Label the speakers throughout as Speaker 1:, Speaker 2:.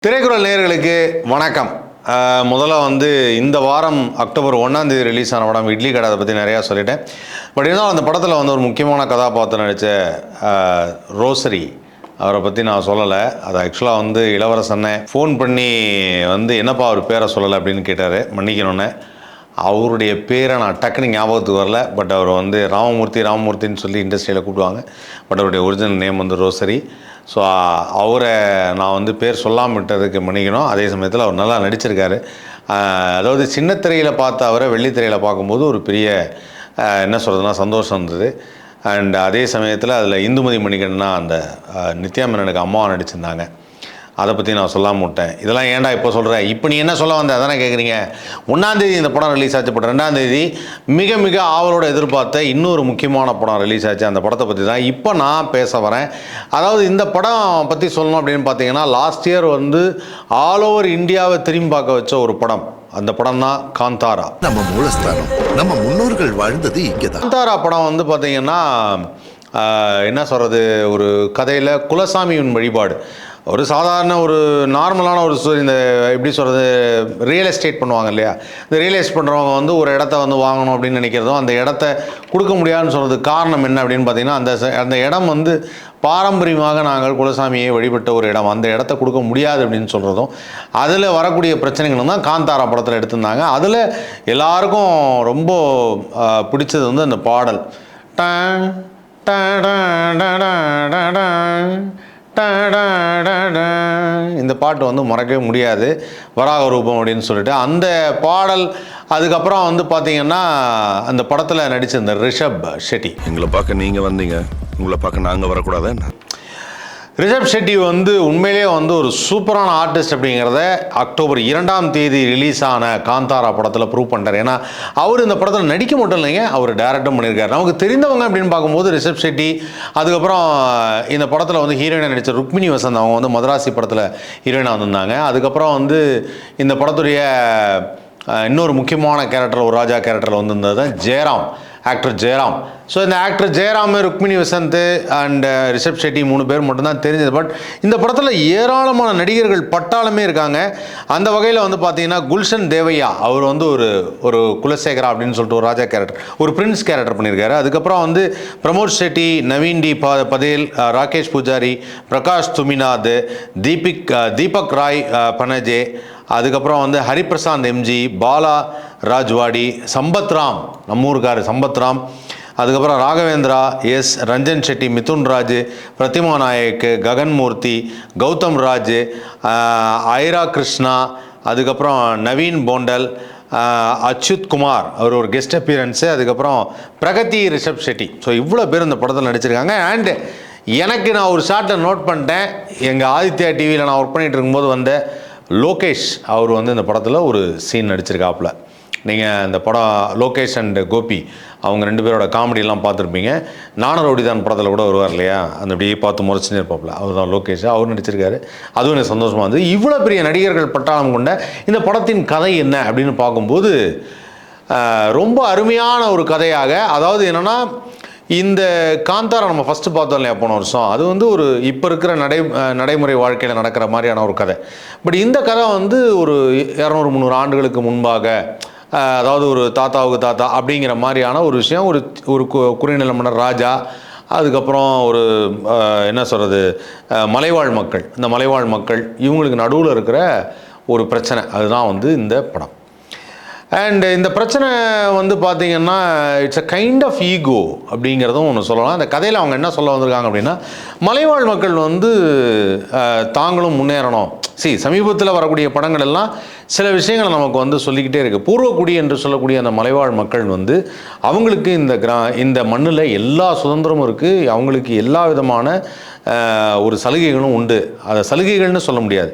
Speaker 1: திரைக்குறள் நேயர்களுக்கு வணக்கம். முதல்ல இந்த வாரம் அக்டோபர் 1 ரிலீஸ் ஆன படம் இட்லி கடை. அதை பற்றி நிறையா சொல்லிட்டேன். பட் இருந்தாலும் அந்த படத்தில் ஒரு முக்கியமான கதாபாத்திரம் நடித்த ரோசரி அவரை பற்றி நான் சொல்லலை. அது ஆக்சுவலாக இளவரசனை ஃபோன் பண்ணி என்னப்பா அவர் பேரை சொல்லலை அப்படின்னு கேட்டார். மன்னிக்கணுன்னு அவருடைய பேரை நான் டக்குன்னு ஞாபகத்துக்கு வரல. பட் அவர் ராமமூர்த்தின்னு சொல்லி இண்டஸ்ட்ரியில் கூப்பிடுவாங்க. பட் அவருடைய ஒரிஜினல் நேம் ரோசரி. ஸோ அவரை நான் பேர் சொல்லாமல் விட்டதுக்கு மன்னிக்கணும். அதே சமயத்தில் அவர் நல்லா நடிச்சிருக்காரு. அதாவது சின்ன திரையில் பார்த்த அவரை வெள்ளித்திரையில் பார்க்கும்போது ஒரு பெரிய சந்தோஷம் இருந்தது. அண்ட் அதே சமயத்தில் அதில் இந்துமதி மணிகண்டனா அந்த நித்யா மேனனுக்கு அம்மாவை நடிச்சிருந்தாங்க. அதை பற்றி நான் சொல்லாமல் விட்டேன். இதெல்லாம் ஏன்டா இப்போ சொல்கிறேன், இப்போ நீ என்ன சொல்ல வந்த அதானே கேட்குறீங்க. 1 இந்த படம் ரிலீஸ் ஆச்சு. பட் 2 மிக மிக ஆவலோடு எதிர்பார்த்த இன்னொரு முக்கியமான படம் ரிலீஸ் ஆச்சு. அந்த படத்தை பற்றி தான் இப்போ நான் பேச வரேன். அதாவது இந்த படம் பற்றி சொல்லணும் அப்படின்னு பார்த்தீங்கன்னா, லாஸ்ட் இயர் ஆல் ஓவர் இந்தியாவை திரும்பி பார்க்க வச்ச ஒரு படம். அந்த படம் தான் காந்தாரா.
Speaker 2: நம்ம மூலஸ்தானம், நம்ம முன்னோர்கள் வாழ்ந்தது இங்கே தான்.
Speaker 1: காந்தாரா படம் பார்த்தீங்கன்னா ஒரு கதையில் குலசாமியின் வழிபாடு. ஒரு சாதாரண ஒரு நார்மலான ஒரு இந்த எப்படி சொல்கிறது, ரியல் எஸ்டேட் பண்ணுவாங்க இல்லையா. இந்த ரியல் எஸ்டேட் பண்ணுறவங்க ஒரு இடத்த வாங்கணும் அப்படின்னு நினைக்கிறதும், அந்த இடத்த கொடுக்க முடியாதுன்னு சொல்கிறதுக்கு காரணம் என்ன அப்படின்னு பார்த்தீங்கன்னா, அந்த இடம் பாரம்பரியமாக நாங்கள் குலசாமியை வழிபட்ட ஒரு இடம், அந்த இடத்த கொடுக்க முடியாது அப்படின்னு சொல்கிறதும், அதில் வரக்கூடிய பிரச்சனைகளும் தான் காந்தாரா படத்தில் எடுத்திருந்தாங்க. அதில் எல்லாருக்கும் ரொம்ப பிடிச்சது அந்த பாடல். இந்த பாட்டு மறக்கவே முடியாது. வராக ரூபம் அப்படின்னு சொல்லிட்டு அந்த பாடல். அதுக்கப்புறம் பார்த்தீங்கன்னா அந்த படத்தில் நடிச்சிருந்த ரிஷப் ஷெட்டி.
Speaker 2: எங்களை பார்க்க நீங்கள் வந்தீங்க, உங்களை பார்க்க நாங்கள் வரக்கூடாது.
Speaker 1: ரிஷப் ஷெட்டி உண்மையிலே ஒரு சூப்பரான ஆர்டிஸ்ட் அப்படிங்கிறத அக்டோபர் 2 ரிலீஸ் ஆன காந்தாரா படத்தில் ப்ரூவ் பண்ணிட்டார். ஏன்னா அவர் இந்த படத்தில் நடிக்க மட்டும் இல்லைங்க, அவர் டைரக்டும் பண்ணியிருக்காரு. நமக்கு தெரிந்தவங்க அப்படின்னு பார்க்கும்போது ரிஷப் ஷெட்டி. அதுக்கப்புறம் இந்த படத்தில் ஹீரோயினாக நடித்த ருக்மிணி வசந்த், அவங்க மதராசி படத்தில் ஹீரோயினாக வந்திருந்தாங்க. அதுக்கப்புறம் இந்த படத்துடைய இன்னொரு முக்கியமான கேரக்டர், ஒரு ராஜா கேரக்டரில் வந்திருந்தது தான் ஜெயராம், ஆக்டர் ஜெயராம். ஸோ இந்த ஆக்டர் ஜெயராம், ருக்மிணி வசந்த் அண்ட் ரிஷப் ஷெட்டி 3 பேர் மட்டும்தான் தெரிஞ்சது. பட் இந்த படத்தில் ஏராளமான நடிகர்கள் பட்டாளமே இருக்காங்க. அந்த வகையில் பார்த்தீங்கன்னா குல்ஷன் தேவையா அவர் ஒரு குலசேகரா அப்படின்னு சொல்லிட்டு ஒரு ராஜா கேரக்டர், ஒரு பிரின்ஸ் கேரக்டர் பண்ணியிருக்காரு. அதுக்கப்புறம் பிரமோத் ஷெட்டி, நவீன் டி பதேல், ராகேஷ் பூஜாரி, பிரகாஷ் துமிநாத், தீபக் ராய் பனஜே, அதுக்கப்புறம் ஹரிபிரசாந்த் எம்ஜி, பாலா ராஜ்வாடி, சம்பத்ராம், நம்மூருக்கார் சம்பத்ராம், அதுக்கப்புறம் ராகவேந்திரா எஸ், ரஞ்சன் ஷெட்டி, மிதுன் ராஜ், பிரதிமா நாயக், ககன்மூர்த்தி, கௌதம் ராஜ், ஐரா கிருஷ்ணா, அதுக்கப்புறம் நவீன் போண்டல், அச்சுத் குமார் அவர் ஒரு கெஸ்ட் அப்பியரன்ஸு, அதுக்கப்புறம் பிரகதி ரிஷப் ஷெட்டி. ஸோ இவ்வளோ பேர் இந்த படத்தில் நடிச்சிருக்காங்க. அண்டு எனக்கு நான் ஒரு ஷார்ட்டில் நோட் பண்ணிட்டேன். எங்கள் ஆதித்யா டிவியில் நான் ஒர்க் பண்ணிகிட்டு இருக்கும்போது லோகேஷ் அவர் இந்த படத்தில் ஒரு சீன் நடிச்சிருக்காப்புல. நீங்கள் இந்த படம் லோகேஷ் அண்ட் கோபி அவங்க 2 பேரோட காமெடியெல்லாம் பார்த்துருப்பீங்க. நானும் ரவுடிதான் படத்தில் கூட வருவார் இல்லையா, அந்த அப்படியே பார்த்து முறைச்சுன்னு இருப்பாப்புல, அவர் தான் லோகேஷ். அவர் நடிச்சிருக்காரு. அதுவும் எனக்கு சந்தோஷமாக இருந்தது. இவ்வளோ பெரிய நடிகர்கள் பட்டாளம் கொண்ட இந்த படத்தின் கதை என்ன அப்படின்னு பார்க்கும்போது ரொம்ப அருமையான ஒரு கதையாக, அதாவது என்னென்னா, இந்த காந்தாரா நம்ம ஃபஸ்ட்டு பார்த்தோம் இல்லையா போன வருஷம், அது ஒரு இப்போ இருக்கிற நடைமுறை வாழ்க்கையில் நடக்கிற மாதிரியான ஒரு கதை. பட் இந்த கதை ஒரு 200-300 ஆண்டுகளுக்கு முன்பாக, அதாவது ஒரு தாத்தாவுக்கு தாத்தா அப்படிங்கிற மாதிரியான ஒரு விஷயம். ஒரு குறுநில மன்னர் ராஜா, அதுக்கப்புறம் மலைவாழ் மக்கள், இந்த மலைவாழ் மக்கள் இவங்களுக்கு நடுவில் இருக்கிற ஒரு பிரச்சனை, அதுதான் இந்த படம். அண்ட் இந்த பிரச்சனை பார்த்திங்கன்னா it's a kind of ego அப்படிங்கிறதும் ஒன்று சொல்லலாம். அந்த கதையில் அவங்க என்ன சொல்ல வந்திருக்காங்க அப்படின்னா, மலைவாழ் மக்கள் தாங்களும் முன்னேறணும். சமீபத்தில் வரக்கூடிய படங்கள் எல்லாம் சில விஷயங்களை நமக்கு சொல்லிக்கிட்டே இருக்குது. பூர்வக்குடி என்று சொல்லக்கூடிய அந்த மலைவாழ் மக்கள் அவங்களுக்கு இந்த மண்ணில் எல்லா சுதந்திரமும் இருக்குது, அவங்களுக்கு எல்லா விதமான ஒரு சலுகைகளும் உண்டு. அதை சலுகைகள்னு சொல்ல முடியாது,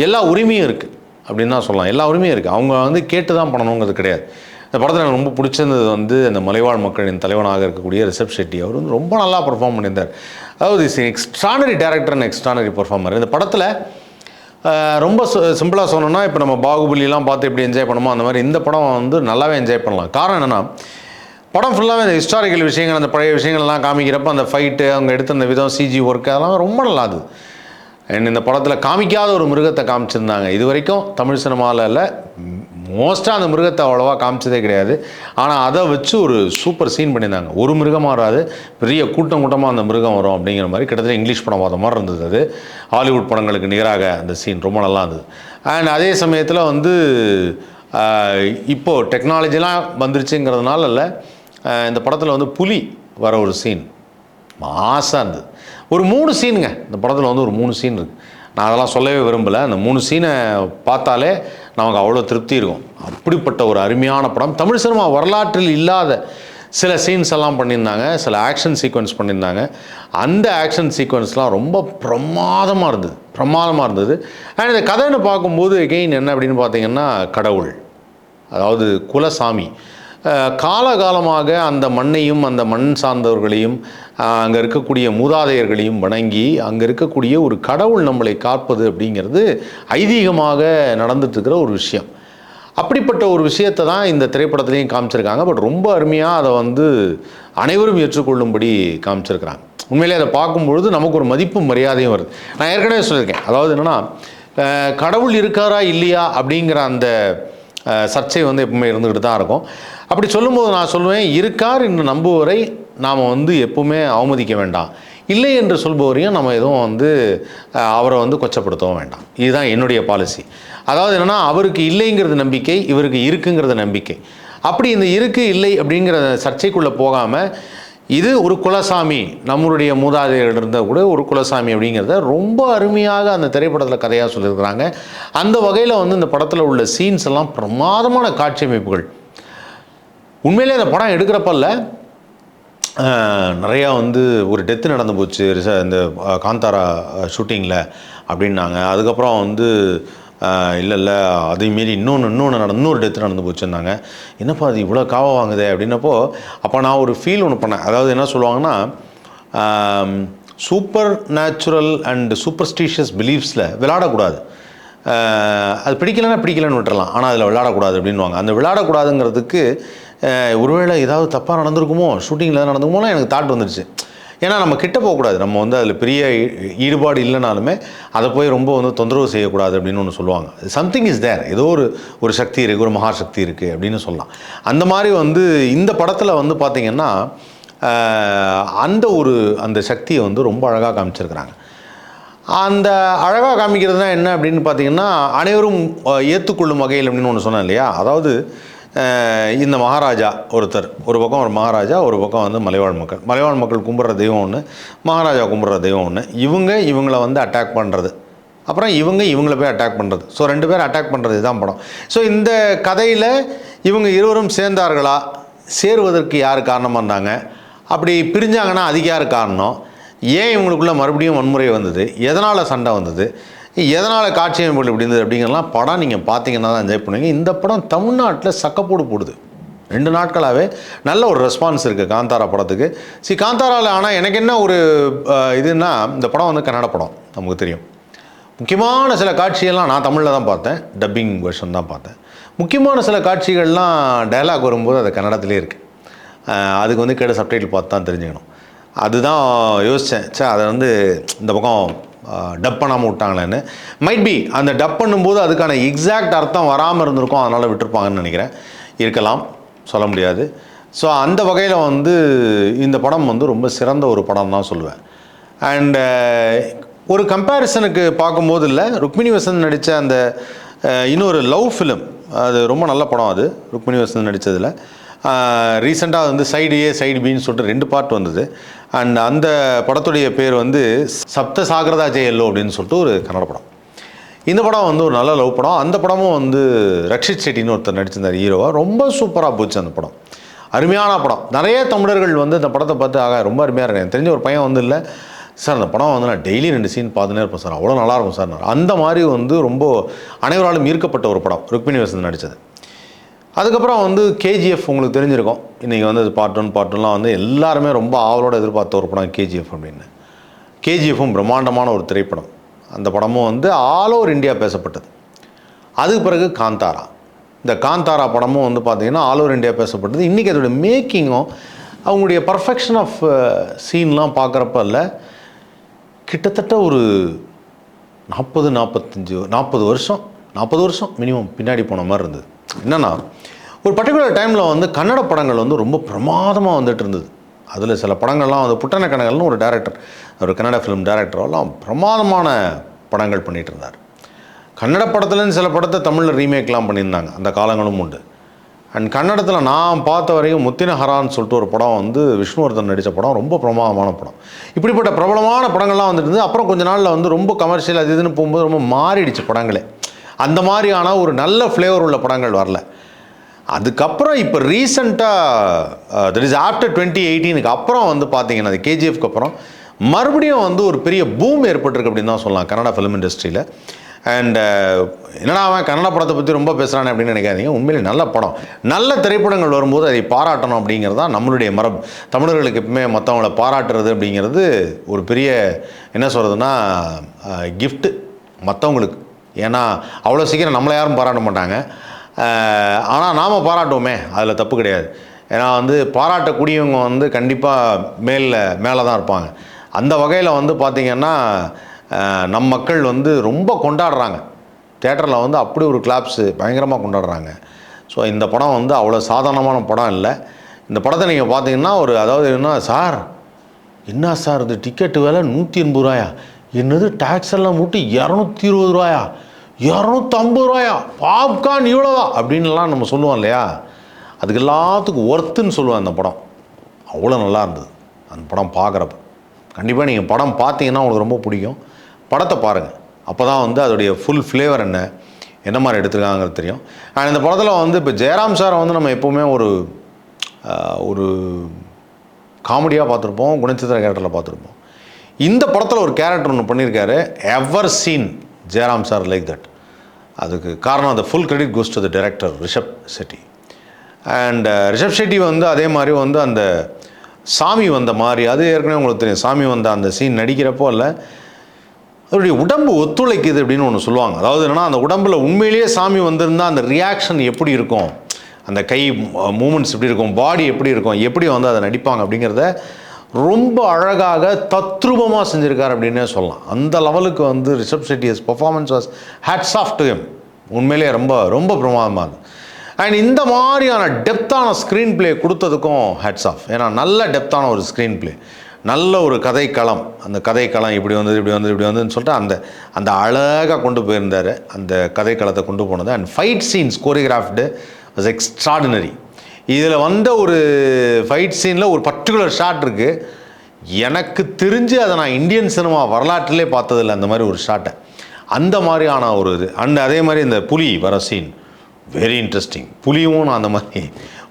Speaker 1: எல்லா உரிமையும் இருக்குது அப்படின்னு தான் சொல்லலாம். எல்லா உரிமையும் இருக்குது. அவங்க கேட்டு தான் பண்ணணுங்கிறது கிடையாது. இந்த படத்தில் எனக்கு ரொம்ப பிடிச்சிருந்தது அந்த மலைவாழ் மக்களின் தலைவனாக இருக்கக்கூடிய ரிஷப் ஷெட்டி. அவர் ரொம்ப நல்லா பர்ஃபார்ம் பண்ணியிருந்தார். அதாவது extraordinary director and extraordinary performer. இந்த படத்தில் ரொம்ப சிம்பிளாக சொன்னோன்னா, இப்போ நம்ம பாகுபலிலாம் பார்த்து எப்படி என்ஜாய் பண்ணுமோ அந்த மாதிரி இந்த படம் நல்லாவே என்ஜாய் பண்ணலாம். காரணம் என்னென்னா, படம் ஃபுல்லாகவே அந்த ஹிஸ்டாரிக்கல் விஷயங்கள், அந்த பழைய விஷயங்கள்லாம் காமிக்கிறப்ப அந்த ஃபைட்டு, அவங்க எடுத்த அந்த விதம், சிஜி ஒர்க்கு, அதெல்லாம் ரொம்ப நல்லா. அண்ட் இந்த படத்தில் காமிக்காத ஒரு மிருகத்தை காமிச்சிருந்தாங்க. இது வரைக்கும் தமிழ் சினிமாவில் மோஸ்ட்டாக அந்த மிருகத்தை அவ்வளோவா காமிச்சதே கிடையாது. ஆனால் அதை வச்சு ஒரு சூப்பர் சீன் பண்ணியிருந்தாங்க. ஒரு மிருகமாக வராது, பெரிய கூட்டமாக அந்த மிருகம் வரும் அப்படிங்கிற மாதிரி கிட்டத்தட்ட இங்கிலீஷ் படம் பார்த்த மாதிரி இருந்தது. அது ஹாலிவுட் படங்களுக்கு நிகராக அந்த சீன் ரொம்ப நல்லா இருந்தது. அண்ட் அதே சமயத்தில் வந்து இப்போது டெக்னாலஜிலாம் வந்துருச்சுங்கிறதுனால இல்லை, இந்த படத்தில் வந்து புலி வர ஒரு சீன் மாசாக இருந்தது. ஒரு 3 சீனுங்க இந்த படத்தில் வந்து ஒரு 3 சீன் இருக்குது. நான் அதெல்லாம் சொல்லவே விரும்பலை. அந்த 3 சீனை பார்த்தாலே நமக்கு அவ்வளோ திருப்தி இருக்கும். அப்படிப்பட்ட ஒரு அருமையான படம். தமிழ் சினிமா வரலாற்றில் இல்லாத சில சீன்ஸ் எல்லாம் பண்ணியிருந்தாங்க, சில ஆக்ஷன் சீக்வன்ஸ் பண்ணியிருந்தாங்க. அந்த ஆக்ஷன் சீக்வன்ஸ்லாம் ரொம்ப பிரமாதமாக இருந்தது. அண்ட் இந்த கதைன்னு பார்க்கும்போது எகெயின் என்ன அப்படின்னு பார்த்தீங்கன்னா, கடவுள், அதாவது குலசாமி, காலகாலமாக அந்த மண்ணையும் அந்த மண் சார்ந்தவர்களையும் அங்கே இருக்கக்கூடிய மூதாதையர்களையும் வணங்கி அங்கே இருக்கக்கூடிய ஒரு கடவுள் நம்மளை காப்பது அப்படிங்கிறது ஐதீகமாக நடந்துட்டுருக்கிற ஒரு விஷயம். அப்படிப்பட்ட ஒரு விஷயத்தை தான் இந்த திரைப்படத்துலேயும் காமிச்சிருக்காங்க. பட் ரொம்ப அருமையாக அதை வந்து அனைவரும் ஏற்றுக்கொள்ளும்படி காமிச்சிருக்கிறாங்க. உண்மையிலே அதை பார்க்கும்பொழுது நமக்கு ஒரு மதிப்பும் மரியாதையும் வருது. நான் ஏற்கனவே சொல்லியிருக்கேன், அதாவது என்னென்னா, கடவுள் இருக்காரா இல்லையா அப்படிங்கிற அந்த சர்ச்சை வந்து எப்பவுமே இருந்துக்கிட்டு தான் இருக்கும். அப்படி சொல்லும்போது நான் சொல்லுவேன், இருக்கார் என்று நம்புவரை நாம் வந்து எப்பவுமே அவமதிக்க வேண்டாம், இல்லை என்று சொல்பவரையும் நம்ம எதுவும் வந்து அவரை வந்து கொச்சப்படுத்தவும் வேண்டாம். இதுதான் என்னுடைய பாலிசி. அதாவது என்னென்னா, அவருக்கு இல்லைங்கிறது நம்பிக்கை, இவருக்கு இருக்குங்கிறது நம்பிக்கை. அப்படி இந்த இருக்கு இல்லை அப்படிங்கிற சர்ச்சைக்குள்ளே போகாமல், இது ஒரு குலசாமி, நம்மளுடைய மூதாதையர்கள் இருந்த கூட ஒரு குலசாமி அப்படிங்கிறத ரொம்ப அருமையாக அந்த திரைப்படத்தில் கதையாக சொல்லியிருக்கிறாங்க. அந்த வகையில் வந்து இந்த படத்தில் உள்ள சீன்ஸ் எல்லாம் பிரமாதமான காட்சி அமைப்புகள். உண்மையிலே அந்த படம் எடுக்கிறப்பல்ல நிறையா வந்து ஒரு டெத்து நடந்து போச்சு இந்த காந்தாரா ஷூட்டிங்கில் அப்படின்னாங்க. அதுக்கப்புறம் வந்து இல்லை அதேமாரி இன்னொரு டெத்து நடந்து போச்சுன்னாங்க. என்னப்பா அது இவ்வளோ காவ வாங்குதே அப்படின்னப்போ, அப்போ நான் ஒரு ஃபீல் ஒன்று பண்ணேன். அதாவது என்ன சொல்லுவாங்கன்னா, சூப்பர் நேச்சுரல் அண்ட் சூப்பர்ஸ்டிஷியஸ் பிலீஃப்ஸில் விளையாடக்கூடாது. அது பிடிக்கலன்னு விட்டுறலாம், ஆனால் அதில் விளையாடக்கூடாது அப்படின்வாங்க. அந்த விளையாடக்கூடாதுங்கிறதுக்கு ஒருவேளை ஏதாவது தப்பாக நடந்திருக்குமோ, ஷூட்டிங்கில் ஏதாவது நடந்துக்குமோலாம் எனக்கு தாட் வந்துடுச்சு. ஏன்னா நம்ம கிட்ட போகக்கூடாது, நம்ம வந்து அதில் பெரிய ஈடுபாடு இல்லைனாலுமே அதை போய் ரொம்ப வந்து தொந்தரவு செய்யக்கூடாது அப்படின்னு ஒன்று சொல்லுவாங்க. சம்திங் இஸ் தேர், ஏதோ ஒரு சக்தி இருக்குது, ஒரு மகாசக்தி இருக்குது அப்படின்னு சொல்லலாம். அந்த மாதிரி வந்து இந்த படத்தில் வந்து பார்த்திங்கன்னா அந்த சக்தியை வந்து ரொம்ப அழகாக காமிச்சிருக்கிறாங்க. அந்த அழகாக காமிக்கிறதுனா என்ன அப்படின்னு பார்த்திங்கன்னா, அனைவரும் ஏற்றுக்கொள்ளும் வகையில் அப்படின்னு ஒன்று சொன்னேன் இல்லையா. அதாவது இந்த மகாராஜா ஒருத்தர், ஒரு பக்கம் ஒரு மகாராஜா, ஒரு பக்கம் வந்து மலைவாழ் மக்கள் கும்பிட்ற தெய்வம் ஒன்று, மகாராஜா கும்பிட்ற தெய்வம் ஒன்று. இவங்களை வந்து அட்டாக் பண்ணுறது, அப்புறம் இவங்களை போய் அட்டாக் பண்ணுறது. ஸோ 2 பேர் அட்டாக் பண்ணுறது தான் படம். ஸோ இந்த கதையில் இவங்க இருவரும் சேர்ந்தார்களா, சேருவதற்கு யார் காரணமாக இருந்தாங்க, அப்படி பிரிஞ்சாங்கன்னா அதுக்கு யார் காரணம், ஏன் இவங்களுக்குள்ளே மறுபடியும் வன்முறை வந்தது, எதனால் சண்டை வந்தது, எதனால் காட்சி அமைப்புகள் இப்படி இருந்தது அப்படிங்கிறலாம் படம் நீங்கள் பார்த்தீங்கன்னா தான் என்ஜாய் பண்ணுவீங்க. இந்த படம் தமிழ்நாட்டில் சக்கப்போடு போடுது. 2 நாட்களாகவே நல்ல ஒரு ரெஸ்பான்ஸ் இருக்குது காந்தாரா படத்துக்கு. காந்தாராவில் ஆனால் எனக்கு என்ன ஒரு இதுன்னா, இந்த படம் வந்து கன்னட படம், நமக்கு தெரியும். முக்கியமான சில காட்சிகள்லாம் நான் தமிழில் தான் பார்த்தேன், டப்பிங் வெர்ஷன் தான் பார்த்தேன். முக்கியமான சில காட்சிகள்லாம் டயலாக் வரும்போது அது கன்னடத்துலேயே இருக்குது. அதுக்கு வந்து கேட்ட சப்டைட்டில் பார்த்து தான் தெரிஞ்சுக்கணும். அதுதான் யோசித்தேன், அதை வந்து இந்த பக்கம் டப் பண்ணாமல் விட்டாங்களேன்னு. மைட் பி அந்த டப் பண்ணும்போது அதுக்கான எக்ஸாக்ட் அர்த்தம் வராமல் இருந்திருக்கும், அதனால் விட்டுருப்பாங்கன்னு நினைக்கிறேன். இருக்கலாம், சொல்ல முடியாது. ஸோ அந்த வகையில் வந்து இந்த படம் வந்து ரொம்ப சிறந்த ஒரு படம் தான் சொல்லுவேன். அண்டு ஒரு கம்பேரிசனுக்கு பார்க்கும்போது இல்லை, ருக்மிணி வசந்த் நடித்த அந்த இன்னொரு லவ் ஃபிலிம், அது ரொம்ப நல்ல படம். அது ருக்மிணி வசந்த் நடித்ததில் ரீசெண்டாக வந்து சைடு ஏ சைடு பின்னு சொல்லிட்டு 2 பார்ட் வந்தது. அண்ட் அந்த படத்துடைய பேர் வந்து சப்த சாகரதா ஜெயல்லோ அப்படின்னு சொல்லிட்டு ஒரு கன்னட படம். இந்த படம் வந்து ஒரு நல்ல லவ் படம். அந்த படமும் வந்து ரக்ஷித் செட்டின்னு ஒருத்தர் நடிச்சிருந்தார் ஹீரோவாக. ரொம்ப சூப்பராக போச்சு அந்த படம், அருமையான படம். நிறைய தமிழர்கள் வந்து இந்த படத்தை பார்த்து ரொம்ப அருமையாக இருக்கேன். தெரிஞ்ச ஒரு பையன் வந்து இல்லை சார், அந்த படம் வந்து நான் டெய்லி 2 சீன் பார்த்துனே இருப்பேன் சார், அவ்வளோ நல்லாயிருக்கும் சார். அந்த மாதிரி வந்து ரொம்ப அனைவராலும் ஈர்க்கப்பட்ட ஒரு படம் ருக்மிணி வசந்த் நடித்தது. அதுக்கப்புறம் வந்து கேஜிஎஃப் உங்களுக்கு தெரிஞ்சிருக்கும். இன்றைக்கி வந்து அது பார்ட் 1 வந்து எல்லாருமே ரொம்ப ஆவலோடு எதிர்பார்த்த ஒரு படம் கேஜிஎஃப் அப்படின்னு. கேஜிஎஃப்பும் பிரம்மாண்டமான ஒரு திரைப்படம். அந்த படமும் வந்து ஆல் ஓவர் இந்தியா பேசப்பட்டது. அதுக்கு பிறகு காந்தாரா, இந்த காந்தாரா படமும் வந்து பார்த்திங்கன்னா ஆல் ஓவர் இந்தியா பேசப்பட்டது. இன்றைக்கி அதோடய மேக்கிங்கும் அவங்களுடைய பர்ஃபெக்ஷன் ஆஃப் சீன்லாம் பார்க்குறப்ப இல்லை, கிட்டத்தட்ட ஒரு 40 வருஷம் மினிமம் பின்னாடி போன மாதிரி இருந்தது. என்னென்னா ஒரு பர்டிகுலர் டைமில் வந்து கன்னட படங்கள் வந்து ரொம்ப பிரமாதமாக வந்துட்டு இருந்தது. அதில் சில படங்கள்லாம் வந்து புட்டன கனகல்னு ஒரு டைரக்டர், ஒரு கன்னட ஃபிலிம் டைரக்டரெல்லாம் பிரமாதமான படங்கள் பண்ணிகிட்டு இருந்தார். கன்னட படத்துலேருந்து சில படத்தை தமிழில் ரீமேக்லாம் பண்ணியிருந்தாங்க, அந்த காலங்களும் உண்டு. அண்ட் கன்னடத்தில் நான் பார்த்த வரைக்கும் முத்தினஹரான்னு சொல்லிட்டு ஒரு படம் வந்து விஷ்ணுவர்தன் நடித்த படம், ரொம்ப பிரமாதமான படம். இப்படிப்பட்ட பிரபலமான படங்கள்லாம் வந்துட்டு இருந்தது. அப்புறம் கொஞ்ச நாளில் வந்து ரொம்ப கமர்ஷியல் அது இதுன்னு போகும்போது ரொம்ப மாறிடுச்சு படங்களே. அந்த மாதிரியான ஒரு நல்ல ஃப்ளேவர் உள்ள படங்கள் வரல. அதுக்கப்புறம் இப்போ ரீசெண்டாக தட் இஸ் ஆஃப்டர் 2018 அப்புறம் வந்து பார்த்தீங்கன்னா அது கேஜிஎஃப்க்கு அப்புறம் மறுபடியும் வந்து ஒரு பெரிய பூம் ஏற்பட்டிருக்கு அப்படின்னு தான் சொல்லலாம் கன்னடா ஃபிலிம் இண்டஸ்ட்ரியில். அண்ட் என்னடா அவன் கன்னட படத்தை பற்றி ரொம்ப பேசுகிறானே அப்படின்னு நினைக்காதீங்க. உண்மையிலே நல்ல படம், நல்ல திரைப்படங்கள் வரும்போது அதை பாராட்டணும் அப்படிங்கிறது தான் நம்மளுடைய மரபு. தமிழர்களுக்கு எப்பவுமே மற்றவங்கள பாராட்டுறது அப்படிங்கிறது ஒரு பெரிய என்ன சொல்கிறதுனா கிஃப்ட்டு மற்றவங்களுக்கு. ஏன்னா அவ்வளோ சீக்கிரம் நம்மளை யாரும் பாராட்ட மாட்டாங்க. ஆனால் நாம் பாராட்டுவோமே, அதில் தப்பு கிடையாது. ஏன்னா வந்து பாராட்டக்கூடியவங்க வந்து கண்டிப்பாக மேலே தான் இருப்பாங்க. அந்த வகையில் வந்து பார்த்திங்கன்னா நம் மக்கள் வந்து ரொம்ப கொண்டாடுறாங்க. தேட்டரில் வந்து அப்படி ஒரு கிளாப்ஸு பயங்கரமாக கொண்டாடுறாங்க. ஸோ இந்த படம் வந்து அவ்வளோ சாதாரணமான படம் இல்லை. இந்த படத்தை நீங்கள் பார்த்தீங்கன்னா அதாவது என்ன சார் இது டிக்கெட்டு விலை 180 ரூபாயா, என்னது டேக்ஸ் எல்லாம் மூட்டி 220 ரூபாயா, 250 ரூபாயா, பாப்கார்ன் இவ்வளோவா அப்படின்லாம் நம்ம சொல்லுவோம் இல்லையா. அதுக்கு எல்லாத்துக்கும் ஒர்த்துன்னு சொல்லுவேன். அந்த படம் அவ்வளோ நல்லா இருந்தது. அந்த படம் பார்க்குறப்ப கண்டிப்பாக நீங்கள் படம் பார்த்தீங்கன்னா உங்களுக்கு ரொம்ப பிடிக்கும். படத்தை பாருங்கள், அப்போ தான் வந்து அதோடைய ஃபுல் ஃப்ளேவர் என்ன மாதிரி எடுத்துருக்காங்கிறது தெரியும். அண்ட் இந்த படத்தில் வந்து இப்போ ஜெயராம் சாரை வந்து நம்ம எப்போவுமே ஒரு காமெடியாக பார்த்துருப்போம், குணச்சித்திர கேரக்டரில் பார்த்துருப்போம். இந்த படத்தில் ஒரு கேரக்டர் ஒன்று பண்ணியிருக்காரு, ever seen Jayaram sir like that. அதுக்கு காரணம் அந்த full credit goes to the director Rishab Shetty. And Rishab Shetty வந்து அதே மாதிரி வந்து அந்த சாமி வந்த மாதிரி, அது ஏற்கனவே உங்களுக்கு தெரியும், சாமி வந்த அந்த சீன் நடிக்கிறப்போ இல்லை அதோடைய உடம்பு ஒத்துழைக்குது அப்படின்னு ஒன்று சொல்லுவாங்க. அதாவது என்னென்னா அந்த உடம்பில் உண்மையிலேயே சாமி வந்திருந்தால் அந்த ரியாக்ஷன் எப்படி இருக்கும், அந்த கை மூமெண்ட்ஸ் எப்படி இருக்கும், பாடி எப்படி இருக்கும், எப்படி வந்து அதை நடிப்பாங்க அப்படிங்கிறத ரொம்ப அழகாக தத்ரூபமாக செஞ்சுருக்கார் அப்படின்னே சொல்லலாம். அந்த லெவலுக்கு வந்து Rishab Shetty's performance was hats off to him. உண்மையிலேயே ரொம்ப ரொம்ப பிரமாதமாக. அண்ட் இந்த மாதிரியான டெப்த்தான ஸ்க்ரீன் பிளே கொடுத்ததுக்கும் ஹேட்ஸ் ஆஃப். ஏன்னா நல்ல டெப்த்தான ஒரு ஸ்க்ரீன் பிளே, நல்ல ஒரு கதைக்களம். அந்த கதைக்களம் இப்படி வந்ததுன்னு சொல்லிட்டு அந்த அழகாக கொண்டு போயிருந்தார். அந்த கதைக்களத்தை கொண்டு போனது. And fight scenes choreographed was extraordinary. இதில் வந்த ஒரு ஃபைட் சீனில் ஒரு பர்டிகுலர் ஷாட் இருக்குது, எனக்கு தெரிஞ்சு அதை நான் இந்தியன் சினிமா வரலாற்றிலே பார்த்ததில்லை அந்த மாதிரி ஒரு ஷாட்டை. அந்த மாதிரியான ஒரு இது. அண்ட் அதே மாதிரி இந்த புலி வர சீன் வெரி இன்ட்ரெஸ்டிங். புலியும் நான் அந்த மாதிரி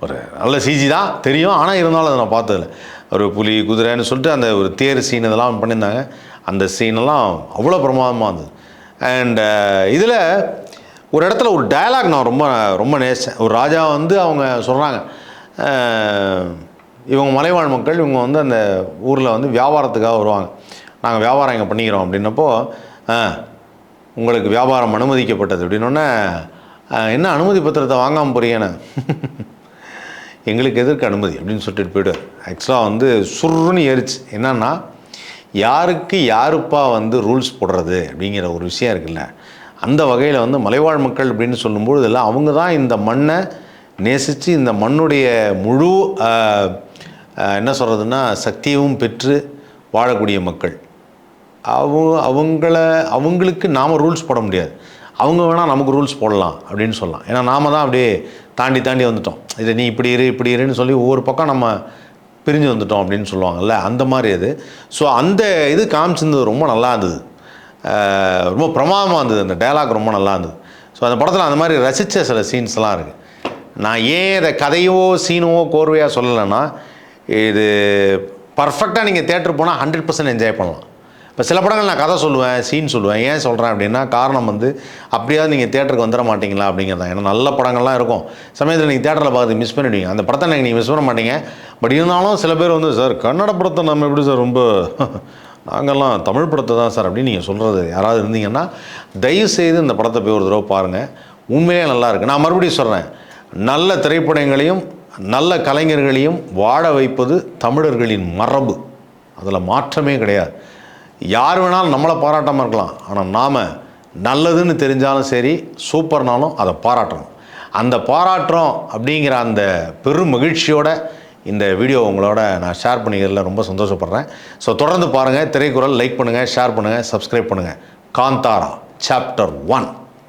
Speaker 1: ஒரு நல்ல சிஜி தான் தெரியும், ஆனால் இருந்தாலும் அதை நான் பார்த்ததில்லை. ஒரு புலி குதிரைன்னு சொல்லிட்டு அந்த ஒரு தேர் சீன் இதெல்லாம் பண்ணியிருந்தாங்க. அந்த சீனெல்லாம் அவ்வளோ பிரமாதமாக இருந்தது. அண்ட் இதில் ஒரு இடத்துல ஒரு டயலாக் நான் ரொம்ப ரொம்ப நேசித்தேன். ஒரு ராஜா வந்து அவங்க சொல்கிறாங்க, இவங்க மலைவாழ் மக்கள், இவங்க வந்து அந்த ஊரில் வந்து வியாபாரத்துக்காக வருவாங்க, நாங்கள் வியாபாரம் இங்கே பண்ணிக்கிறோம் அப்படின்னப்போ, உங்களுக்கு வியாபாரம் அனுமதிக்கப்பட்டது அப்படின்னோடனே, என்ன அனுமதி பத்திரத்தை வாங்காமல் போறீங்கன்னு, எங்களுக்கு எதற்கு அனுமதி அப்படின்னு சொல்லிட்டு போய்டுவார். ஆக்சுவலாக வந்து சுருன்னு ஏறிச்சு. என்னன்னா யாருக்கு யாருப்பா வந்து ரூல்ஸ் போடுறது அப்படிங்கிற ஒரு விஷயம் இருக்குல்ல. அந்த வகையில் வந்து மலைவாழ் மக்கள் அப்படின்னு சொல்லும்போது இதெல்லாம் அவங்க தான் இந்த மண்ணை நேசித்து இந்த மண்ணுடைய முழு என்ன சொல்கிறதுன்னா சக்தியவும் பெற்று வாழக்கூடிய மக்கள். அவங்களுக்கு நாம் ரூல்ஸ் போட முடியாது, அவங்க வேணால் நமக்கு ரூல்ஸ் போடலாம் அப்படின்னு சொல்லலாம். ஏன்னா நாம் தான் அப்படியே தாண்டி வந்துட்டோம். இதை நீ இப்படி இருன்னு சொல்லி ஒவ்வொரு பக்கம் நம்ம பிரிஞ்சு வந்துட்டோம் அப்படின்னு சொல்லுவாங்கள்ல, அந்த மாதிரி அது. ஸோ அந்த இது காமிச்சிருந்தது ரொம்ப நல்லா இருந்தது, ரொம்ப பிரமாதமாக இருந்தது. அந்த டைலாக் ரொம்ப நல்லா இருந்தது. ஸோ அந்த படத்தில் அந்த மாதிரி ரசித்த சில சீன்ஸ்லாம் இருக்குது. நான் ஏன் இதை கதையோ சீனோ கோர்வையாக சொல்லலைன்னா, இது பர்ஃபெக்டாக நீங்கள் தேட்டர் போனால் 100% என்ஜாய் பண்ணலாம். இப்போ சில படங்கள் நான் கதை சொல்லுவேன், சீன் சொல்லுவேன். ஏன் சொல்கிறேன் அப்படின்னா, காரணம் வந்து அப்படியாவது நீங்கள் தேட்டருக்கு வந்துட மாட்டிங்களா அப்படிங்கிறதான். ஏன்னா நல்ல படங்கள்லாம் இருக்கும், சமயத்தில் நீங்கள் தேட்டரில் பார்த்து மிஸ் பண்ணிவிடுவீங்க. அந்த படத்தை நீங்கள் மிஸ் பண்ண மாட்டீங்க. பட் இருந்தாலும் சில பேர் வந்து, சார் கன்னட படத்தை நம்ம எப்படி சார் ரொம்ப நாங்கள்லாம் தமிழ் படத்தை தான் சார் அப்படின்னு நீங்கள் சொல்கிறது யாராவது இருந்தீங்கன்னா, தயவுசெய்து இந்த படத்தை போய் ஒரு தடவை பாருங்கள். உண்மையிலே நல்லா இருக்குது. நான் மறுபடியும் சொல்கிறேன், நல்ல திரைப்படங்களையும் நல்ல கலைஞர்களையும் வாழ வைப்பது தமிழர்களின் மரபு, அதில் மாற்றமே கிடையாது. யார் வேணாலும் நம்மளை பாராட்டாமல் இருக்கலாம், ஆனால் நாம் நல்லதுன்னு தெரிஞ்சாலும் சரி சூப்பர்னாலும் அதை பாராட்டணும். அந்த பாராட்டுறோம் அப்படிங்கிற அந்த பெரும் மகிழ்ச்சியோட இந்த வீடியோ உங்களோட நான் ஷேர் பண்ணிக்கிறதுல ரொம்ப சந்தோஷப்படுறேன். ஸோ தொடர்ந்து பாருங்கள். திரைக்குறள் லைக் பண்ணுங்கள், ஷேர் பண்ணுங்கள், சப்ஸ்கிரைப் பண்ணுங்கள். காந்தாரா சாப்டர் 1.